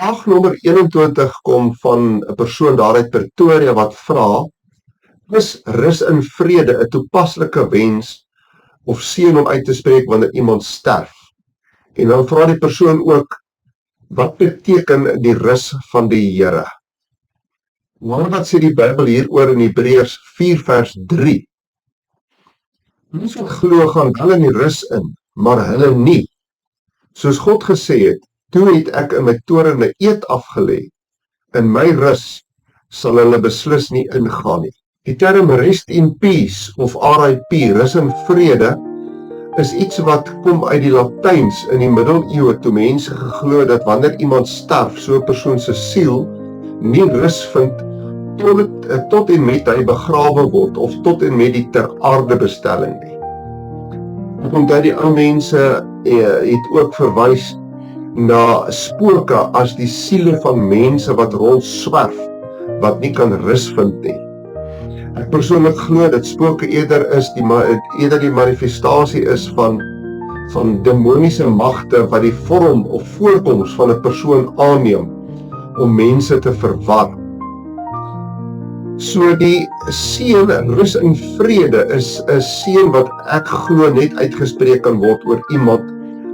Vraag nommer 21 kom van 'n persoon daar uit Pretoria wat vra: is rus en vrede 'n toepaslike wens of seën om uit te spreek wanneer iemand sterf? En dan vra die persoon ook: wat beteken die rus van die Here? Maar wat sê die Bybel hieroor in Hebreërs 4 vers 3? Ons wat glo gaan wel in die rus in, maar hulle nie. Soos God gesê het, toe het ek in my toren 'n eed afgelê. In my rus sal hulle beslis nie ingaan nie. Die term rest in peace of RIP, rus in vrede, is iets wat kom uit die Latyns in die middeleeue toe mense geglo dat wanneer iemand sterf, so 'n persoon se siel nie rus vind tot en met hy begrawe word of tot en met die ter aarde bestelling nie. Omdat die ou mense het ook verwys na spooke as die siele van mense wat rondswerf, wat nie kan rus vind nie. Ek persoonlik glo dat spooke eerder die manifestasie is van demoniese magte wat die vorm of voorkoms van 'n persoon aanneem om mense te verwar. So die seën rus in vrede is 'n seën wat ek glo net uitgespreek kan word oor iemand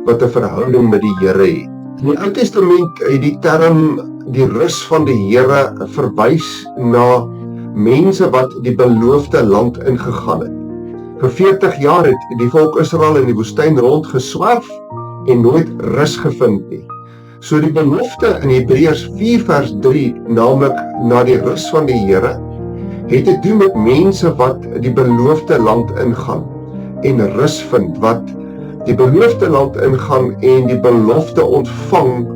wat 'n verhouding met die Here het. In die Ou Testament het die term die rus van die Here verwys na mense wat die beloofde land ingegaan het. Vir 40 jaar het die volk Israel in die woestyn rondgeswerf en nooit rus gevind nie. So die belofte in Hebreërs 4 vers 3, naamlik na die rus van die Here, het te doen met mense wat die beloofde land ingaan en rus vind, wat die beloofde land ingaan en die belofte ontvang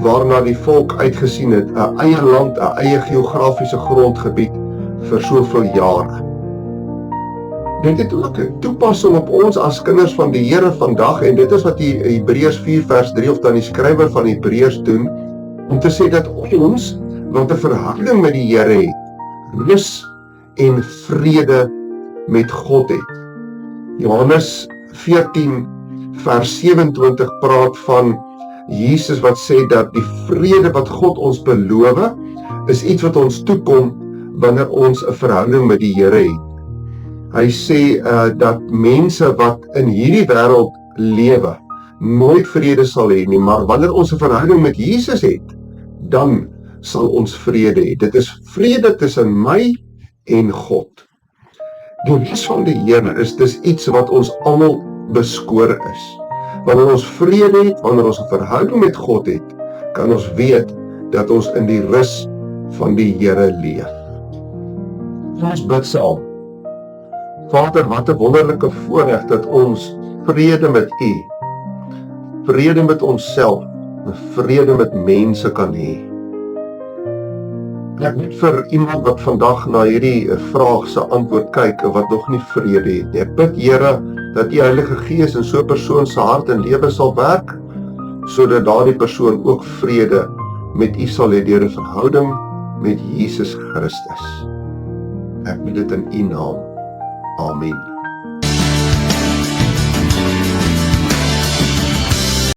waarna die volk uitgesien het, 'n eie land, 'n eie geografiese grondgebied vir soveel jare. Dit het ook 'n toepassing op ons as kinders van die Here vandag, en dit is wat die Hebreërs 4 vers 3 of dan die skrywer van Hebreërs doen, om te sê dat ons wat 'n verhouding met die Here het, rus en vrede met God het. Johannes 14 vers 27 praat van Jesus wat sê dat die vrede wat God ons beloof, is iets wat ons toekom wanneer ons 'n verhouding met die Here het. Hy sê dat mense wat in hierdie wêreld lewe, nooit vrede sal hê nie, maar wanneer ons 'n verhouding met Jesus het, dan sal ons vrede hê. Dit is vrede tussen my en God. Die rus van die Here is dus iets wat ons almal beskore is. Wanneer ons vrede het, wanneer ons 'n verhouding met God het, kan ons weet dat ons in die rus van die Here leef. Ons bid saam. Vader, wat 'n wonderlike voorreg dat ons vrede met U, vrede met onsself, en vrede met mense kan hê. Ek bid vir iemand wat vandag na hierdie vraag se antwoord kyk en wat nog nie vrede het nie. Ek bid, Here, dat U Heilige Gees in so 'n persoon se hart en lewe sal werk, sodat daardie persoon ook vrede met U sal hê deur 'n verhouding met Jesus Christus. Ek bid dit in U naam. Amen.